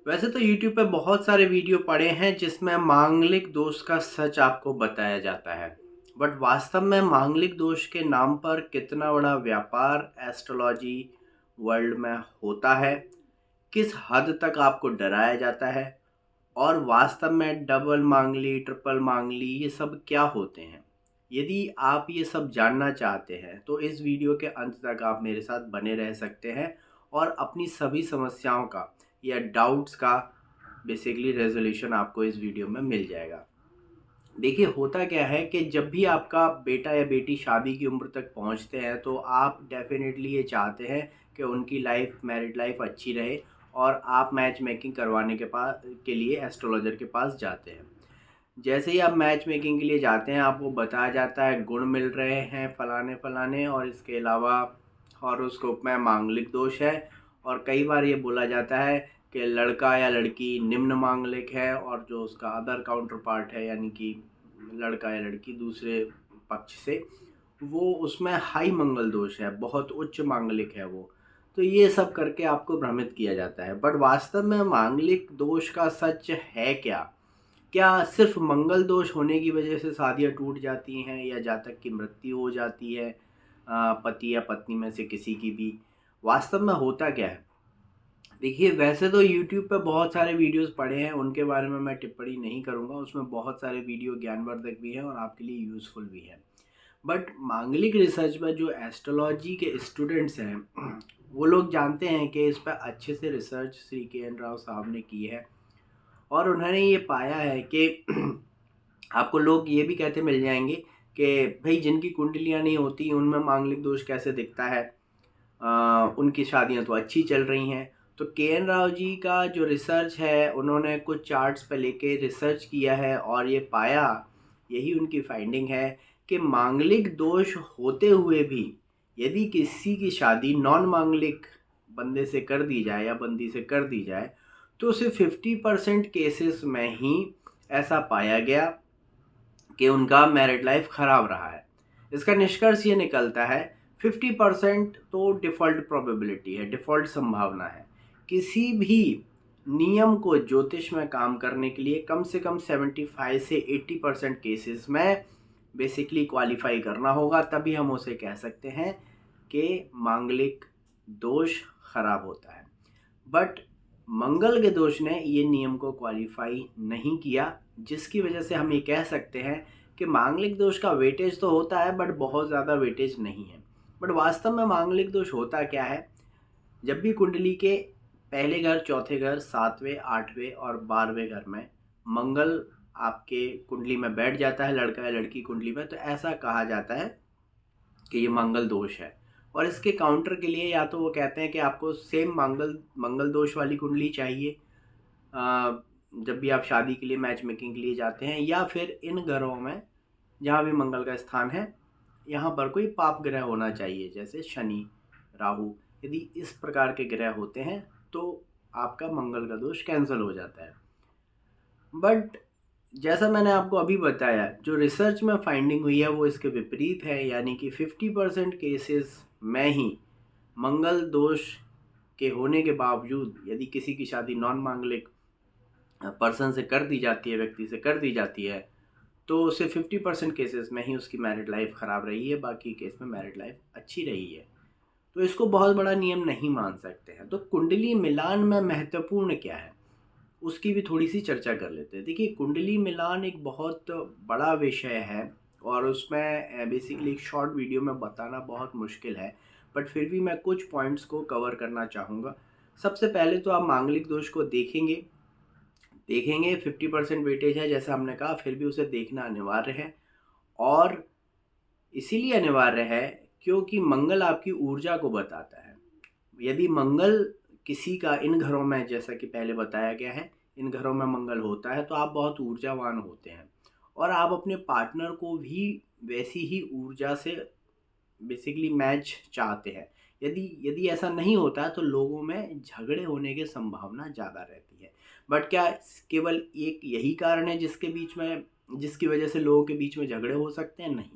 वैसे तो यूट्यूब पे बहुत सारे वीडियो पड़े हैं जिसमें मांगलिक दोष का सच आपको बताया जाता है। बट वास्तव में मांगलिक दोष के नाम पर कितना बड़ा व्यापार एस्ट्रोलॉजी वर्ल्ड में होता है, किस हद तक आपको डराया जाता है और वास्तव में डबल मांगली, ट्रिपल मांगली ये सब क्या होते हैं। यदि आप ये सब जानना चाहते हैं तो इस वीडियो के अंत तक आप मेरे साथ बने रह सकते हैं और अपनी सभी समस्याओं का या डाउट्स का बेसिकली रेजोल्यूशन आपको इस वीडियो में मिल जाएगा। देखिए, होता क्या है कि जब भी आपका बेटा या बेटी शादी की उम्र तक पहुंचते हैं तो आप डेफिनेटली ये चाहते हैं कि उनकी लाइफ, मैरिड लाइफ अच्छी रहे और आप मैच मेकिंग करवाने के लिए एस्ट्रोलॉजर के पास जाते हैं। जैसे ही आप मैच मेकिंग के लिए जाते हैं आपको बताया जाता है गुण मिल रहे हैं फलाने फलाने, और इसके अलावा हॉरोस्कोप में मांगलिक दोष है। और कई बार ये बोला जाता है कि लड़का या लड़की निम्न मांगलिक है और जो उसका अदर काउंटर पार्ट है, यानी कि लड़का या लड़की दूसरे पक्ष से, वो उसमें हाई मंगल दोष है, बहुत उच्च मांगलिक है वो। तो ये सब करके आपको भ्रमित किया जाता है। बट वास्तव में मांगलिक दोष का सच है क्या? क्या सिर्फ मंगल दोष होने की वजह से शादियां टूट जाती हैं या जातक की मृत्यु हो जाती है, पति या पत्नी में से किसी की भी? वास्तव में होता क्या है? देखिए, वैसे तो यूट्यूब पे बहुत सारे वीडियोस पड़े हैं, उनके बारे में मैं टिप्पणी नहीं करूँगा। उसमें बहुत सारे वीडियो ज्ञानवर्धक भी हैं और आपके लिए यूज़फुल भी हैं। बट मांगलिक रिसर्च में जो एस्ट्रोलॉजी के स्टूडेंट्स हैं वो लोग जानते हैं कि इस पर अच्छे से रिसर्च श्री के एन राव साहब ने की है। और उन्होंने ये पाया है कि आपको लोग ये भी कहते मिल जाएंगे कि भाई जिनकी कुंडलियाँ नहीं होती उनमें मांगलिक दोष कैसे दिखता है, उनकी शादियां तो अच्छी चल रही हैं। तो के एन राव जी का जो रिसर्च है, उन्होंने कुछ चार्ट्स पे लेके रिसर्च किया है और ये पाया, यही उनकी फाइंडिंग है कि मांगलिक दोष होते हुए भी यदि किसी की शादी नॉन मांगलिक बंदे से कर दी जाए या बंदी से कर दी जाए तो सिर्फ 50% केसेस में ही ऐसा पाया गया कि उनका मैरिड लाइफ ख़राब रहा है। इसका निष्कर्ष ये निकलता है 50% तो डिफ़ॉल्ट प्रोबेबिलिटी है, डिफ़ॉल्ट संभावना है। किसी भी नियम को ज्योतिष में काम करने के लिए कम से कम 75 से 80% केसेस में बेसिकली क्वालिफाई करना होगा, तभी हम उसे कह सकते हैं कि मांगलिक दोष खराब होता है। बट मंगल के दोष ने ये नियम को क्वालिफाई नहीं किया, जिसकी वजह से हम ये कह सकते हैं कि मांगलिक दोष का वेटेज तो होता है बट बहुत ज़्यादा वेटेज नहीं है। बट वास्तव में मांगलिक दोष होता क्या है? जब भी कुंडली के पहले घर, चौथे घर, सातवें, आठवें और 12वें घर में मंगल आपके कुंडली में बैठ जाता है, लड़का या लड़की कुंडली में, तो ऐसा कहा जाता है कि ये मंगल दोष है। और इसके काउंटर के लिए या तो वो कहते हैं कि आपको सेम मंगल मंगल दोष वाली कुंडली चाहिए जब भी आप शादी के लिए, मैच मेकिंग के लिए जाते हैं, या फिर इन घरों में जहाँ भी मंगल का स्थान है यहाँ पर कोई पाप ग्रह होना चाहिए, जैसे शनि, राहु। यदि इस प्रकार के ग्रह होते हैं तो आपका मंगल का दोष कैंसिल हो जाता है। बट जैसा मैंने आपको अभी बताया, जो रिसर्च में फाइंडिंग हुई है वो इसके विपरीत है, यानी कि 50% केसेस में ही मंगल दोष के होने के बावजूद यदि किसी की शादी नॉन मांगलिक पर्सन से कर दी जाती है, व्यक्ति से कर दी जाती है, तो सिर्फ 50% केसेस में ही उसकी मैरिड लाइफ ख़राब रही है, बाकी केस में मैरिड लाइफ अच्छी रही है। तो इसको बहुत बड़ा नियम नहीं मान सकते हैं। तो कुंडली मिलान में महत्वपूर्ण क्या है, उसकी भी थोड़ी सी चर्चा कर लेते हैं। देखिए, कुंडली मिलान एक बहुत बड़ा विषय है और उसमें बेसिकली एक शॉर्ट वीडियो में बताना बहुत मुश्किल है, बट फिर भी मैं कुछ पॉइंट्स को कवर करना चाहूँगा। सबसे पहले तो आप मांगलिक दोष को देखेंगे देखेंगे 50% वेटेज है जैसा हमने कहा, फिर भी उसे देखना अनिवार्य है। और इसीलिए अनिवार्य है क्योंकि मंगल आपकी ऊर्जा को बताता है। यदि मंगल किसी का इन घरों में, जैसा कि पहले बताया गया है, इन घरों में मंगल होता है तो आप बहुत ऊर्जावान होते हैं और आप अपने पार्टनर को भी वैसी ही ऊर्जा से बेसिकली मैच चाहते हैं। यदि यदि ऐसा नहीं होता तो लोगों में झगड़े होने की संभावना ज़्यादा रहती है। बट क्या केवल एक यही कारण है जिसकी वजह से लोगों के बीच में झगड़े हो सकते हैं? नहीं,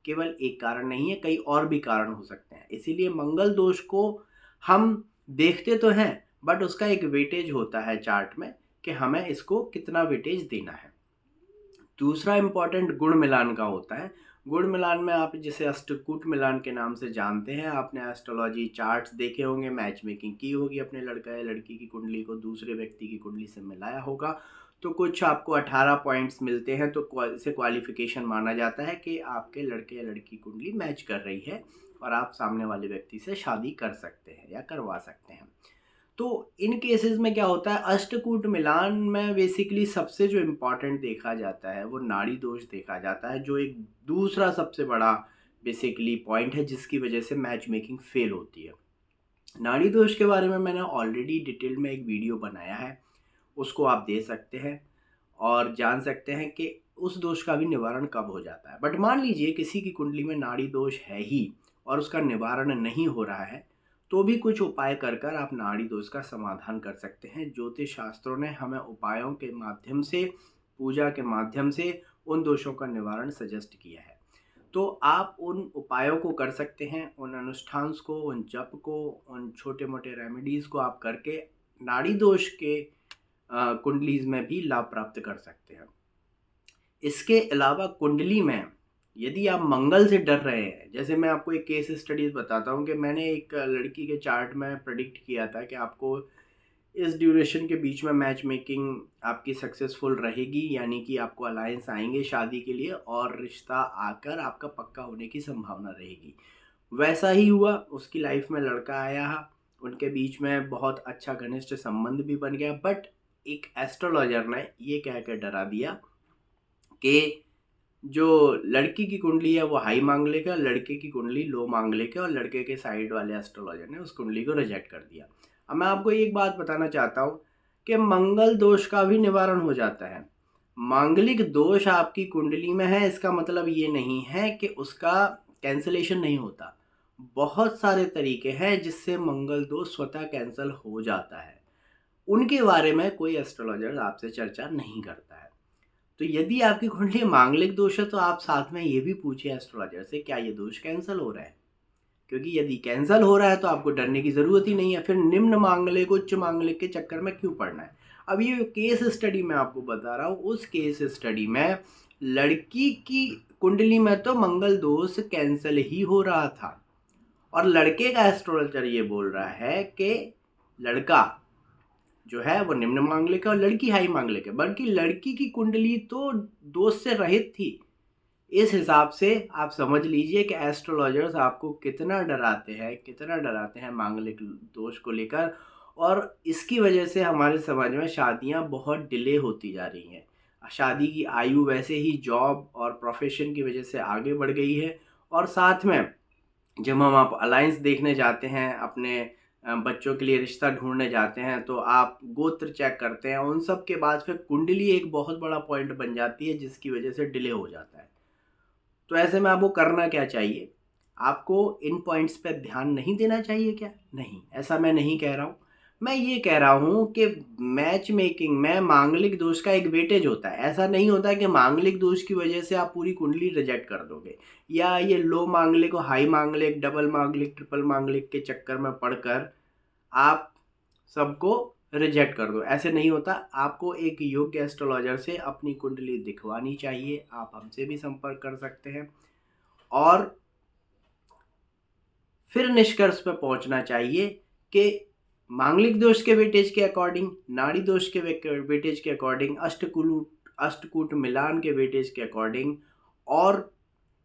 केवल एक कारण नहीं है, कई और भी कारण हो सकते हैं। इसीलिए मंगल दोष को हम देखते तो हैं बट उसका एक वेटेज होता है चार्ट में कि हमें इसको कितना वेटेज देना है। दूसरा इम्पॉर्टेंट गुण मिलान का होता है। गुण मिलान में आप जिसे अष्टकूट मिलान के नाम से जानते हैं, आपने एस्ट्रोलॉजी चार्ट्स देखे होंगे, मैच मेकिंग की होगी, अपने लड़का या लड़की की कुंडली को दूसरे व्यक्ति की कुंडली से मिलाया होगा, तो कुछ आपको 18 पॉइंट्स मिलते हैं, तो इसे क्वालिफिकेशन माना जाता है कि आपके लड़के या लड़की कुंडली मैच कर रही है और आप सामने वाले व्यक्ति से शादी कर सकते हैं या करवा सकते हैं। तो इन केसेस में क्या होता है, अष्टकूट मिलान में बेसिकली सबसे जो इम्पोर्टेंट देखा जाता है वो नाड़ी दोष देखा जाता है, जो एक दूसरा सबसे बड़ा बेसिकली पॉइंट है जिसकी वजह से मैच मेकिंग फेल होती है। नाड़ी दोष के बारे में मैंने ऑलरेडी डिटेल में एक वीडियो बनाया है, उसको आप दे सकते हैं और जान सकते हैं कि उस दोष का भी निवारण कब हो जाता है। बट मान लीजिए किसी की कुंडली में नाड़ी दोष है ही और उसका निवारण नहीं हो रहा है, तो भी कुछ उपाय कर कर आप नाड़ी दोष का समाधान कर सकते हैं। ज्योतिष शास्त्रों ने हमें उपायों के माध्यम से, पूजा के माध्यम से उन दोषों का निवारण सजेस्ट किया है। तो आप उन उपायों को कर सकते हैं, उन अनुष्ठान को, उन जप को, उन छोटे मोटे रेमेडीज़ को आप करके नाड़ी दोष के कुंडलीज में भी लाभ प्राप्त कर सकते हैं। इसके अलावा कुंडली में यदि आप मंगल से डर रहे हैं, जैसे मैं आपको एक केस स्टडीज बताता हूँ कि मैंने एक लड़की के चार्ट में प्रेडिक्ट किया था कि आपको इस ड्यूरेशन के बीच में मैच मेकिंग आपकी सक्सेसफुल रहेगी, यानी कि आपको अलायंस आएंगे शादी के लिए और रिश्ता आकर आपका पक्का होने की संभावना रहेगी। वैसा ही हुआ, उसकी लाइफ में लड़का आया, उनके बीच में बहुत अच्छा घनिष्ठ संबंध भी बन गया। बट एक एस्ट्रोलॉजर ने ये कह कर डरा दिया कि जो लड़की की कुंडली है वो हाई मांगलिक है, लड़के की कुंडली लो मांगलिक है, और लड़के के साइड वाले एस्ट्रोलॉजर ने उस कुंडली को रिजेक्ट कर दिया। अब मैं आपको एक बात बताना चाहता हूँ कि मंगल दोष का भी निवारण हो जाता है। मांगलिक दोष आपकी कुंडली में है, इसका मतलब ये नहीं है कि उसका कैंसलेशन नहीं होता। बहुत सारे तरीके हैं जिससे मंगल दोष स्वतः कैंसिल हो जाता है, उनके बारे में कोई एस्ट्रोलॉजर आपसे चर्चा नहीं करता है। तो यदि आपकी कुंडली मांगलिक दोष है तो आप साथ में ये भी पूछिए एस्ट्रोलॉजर से, क्या ये दोष कैंसिल हो रहा है? क्योंकि यदि कैंसिल हो रहा है तो आपको डरने की ज़रूरत ही नहीं है, फिर निम्न मांगलिक उच्च मांगलिक के चक्कर में क्यों पड़ना है। अब ये केस स्टडी मैं आपको बता रहा हूँ, उस केस स्टडी में लड़की की कुंडली में तो मंगल दोष कैंसिल ही हो रहा था और लड़के का एस्ट्रोलॉजर ये बोल रहा है कि लड़का जो है वो निम्न मांगलिक है और लड़की हाई मांगलिक है, बल्कि लड़की की कुंडली तो दोष से रहित थी। इस हिसाब से आप समझ लीजिए कि एस्ट्रोलॉजर्स आपको कितना डराते हैं मांगलिक दोष को लेकर, और इसकी वजह से हमारे समाज में शादियां बहुत डिले होती जा रही हैं। शादी की आयु वैसे ही जॉब और प्रोफेशन की वजह से आगे बढ़ गई है, और साथ में जब हम आप अलायंस देखने जाते हैं, अपने बच्चों के लिए रिश्ता ढूंढने जाते हैं, तो आप गोत्र चेक करते हैं, उन सब के बाद फिर कुंडली एक बहुत बड़ा पॉइंट बन जाती है जिसकी वजह से डिले हो जाता है। तो ऐसे में आपको करना क्या चाहिए? आपको इन पॉइंट्स पे ध्यान नहीं देना चाहिए क्या? नहीं, ऐसा मैं नहीं कह रहा हूँ। मैं ये कह रहा हूँ कि मैच मेकिंग में मांगलिक दोष का एक वेटेज होता है। ऐसा नहीं होता है कि मांगलिक दोष की वजह से आप पूरी कुंडली रिजेक्ट कर दोगे, या ये लो मांगलिक और हाई मांगलिक, डबल मांगलिक, ट्रिपल मांगलिक के चक्कर में पड़कर आप सबको रिजेक्ट कर दो। ऐसे नहीं होता। आपको एक योग्य एस्ट्रोलॉजर से अपनी कुंडली दिखवानी चाहिए। आप हमसे भी संपर्क कर सकते हैं और फिर निष्कर्ष पर पहुंचना चाहिए कि मांगलिक दोष के वेटेज के अकॉर्डिंग, नाड़ी दोष के वेटेज के अकॉर्डिंग, अष्टकूट मिलान के वेटेज के अकॉर्डिंग, और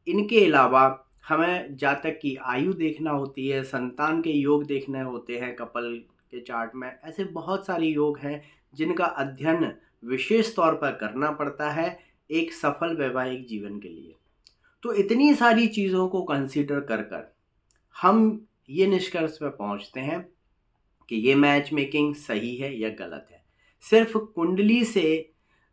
इनके अलावा हमें जातक की आयु देखना होती है, संतान के योग देखने होते हैं कपल के चार्ट में। ऐसे बहुत सारे योग हैं जिनका अध्ययन विशेष तौर पर करना पड़ता है एक सफल वैवाहिक जीवन के लिए। तो इतनी सारी चीज़ों को कंसीडर कर कर हम ये निष्कर्ष पर पहुंचते हैं कि ये मैच मेकिंग सही है या गलत है। सिर्फ कुंडली से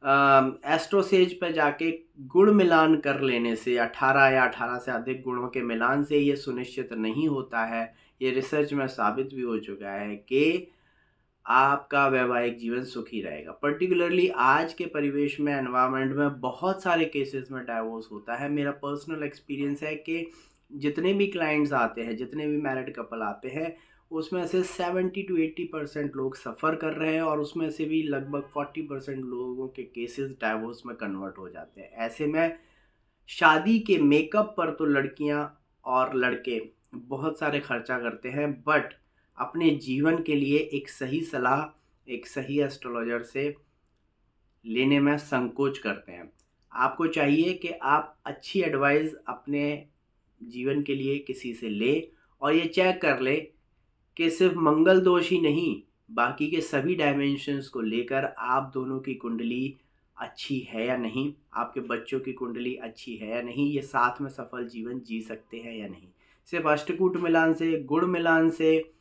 एस्ट्रोसेज पर जाके गुण मिलान कर लेने से, 18 या 18 से अधिक गुणों के मिलान से ये सुनिश्चित नहीं होता है, ये रिसर्च में साबित भी हो चुका है कि आपका वैवाहिक जीवन सुखी रहेगा। पर्टिकुलरली आज के परिवेश में, एनवायरनमेंट में बहुत सारे केसेस में डाइवोर्स होता है। मेरा पर्सनल एक्सपीरियंस है कि जितने भी क्लाइंट्स आते हैं, जितने भी मैरिड कपल आते हैं, उसमें से 70 to 80% लोग सफ़र कर रहे हैं और उसमें से भी लगभग 40% लोगों के केसेस डाइवोर्स में कन्वर्ट हो जाते हैं। ऐसे में शादी के मेकअप पर तो लड़कियां और लड़के बहुत सारे खर्चा करते हैं, बट अपने जीवन के लिए एक सही सलाह एक सही एस्ट्रोलॉजर से लेने में संकोच करते हैं। आपको चाहिए कि आप अच्छी एडवाइस अपने जीवन के लिए किसी से लें और ये चेक कर लें कि सिर्फ मंगल दोष ही नहीं, बाकी के सभी डायमेंशंस को लेकर आप दोनों की कुंडली अच्छी है या नहीं, आपके बच्चों की कुंडली अच्छी है या नहीं, ये साथ में सफल जीवन जी सकते हैं या नहीं। सिर्फ अष्टकूट मिलान से, गुण मिलान से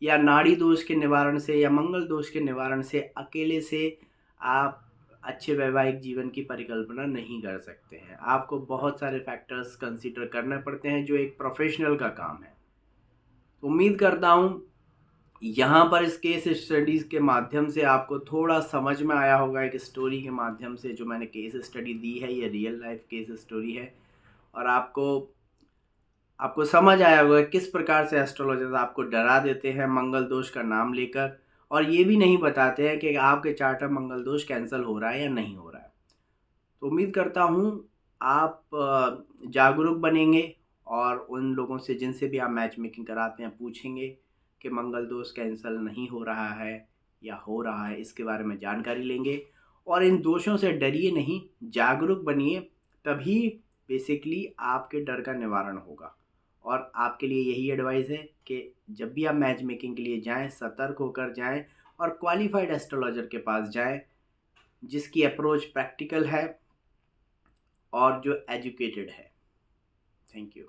या नाड़ी दोष के निवारण से या मंगल दोष के निवारण से अकेले से आप अच्छे वैवाहिक जीवन की परिकल्पना नहीं कर सकते हैं। आपको बहुत सारे फैक्टर्स कंसीडर करने पड़ते हैं जो एक प्रोफेशनल का काम है। उम्मीद करता हूँ यहाँ पर इस केस स्टडीज़ के माध्यम से आपको थोड़ा समझ में आया होगा। एक स्टोरी के माध्यम से जो मैंने केस स्टडी दी है, ये रियल लाइफ केस स्टोरी है और आपको समझ आया होगा किस प्रकार से एस्ट्रोलॉजर्स आपको डरा देते हैं मंगल दोष का नाम लेकर, और ये भी नहीं बताते हैं कि आपके चार्ट में मंगल दोष कैंसिल हो रहा है या नहीं हो रहा है। तो उम्मीद करता हूँ आप जागरूक बनेंगे और उन लोगों से जिनसे भी आप मैच मेकिंग कराते हैं पूछेंगे कि मंगल दोष कैंसिल नहीं हो रहा है या हो रहा है, इसके बारे में जानकारी लेंगे और इन दोषों से डरिए नहीं, जागरूक बनिए, तभी बेसिकली आपके डर का निवारण होगा। और आपके लिए यही एडवाइस है कि जब भी आप मैच मेकिंग के लिए जाएं, सतर्क होकर जाएं और क्वालिफाइड एस्ट्रोलॉजर के पास जाएं जिसकी अप्रोच प्रैक्टिकल है और जो एजुकेटेड है। Thank you.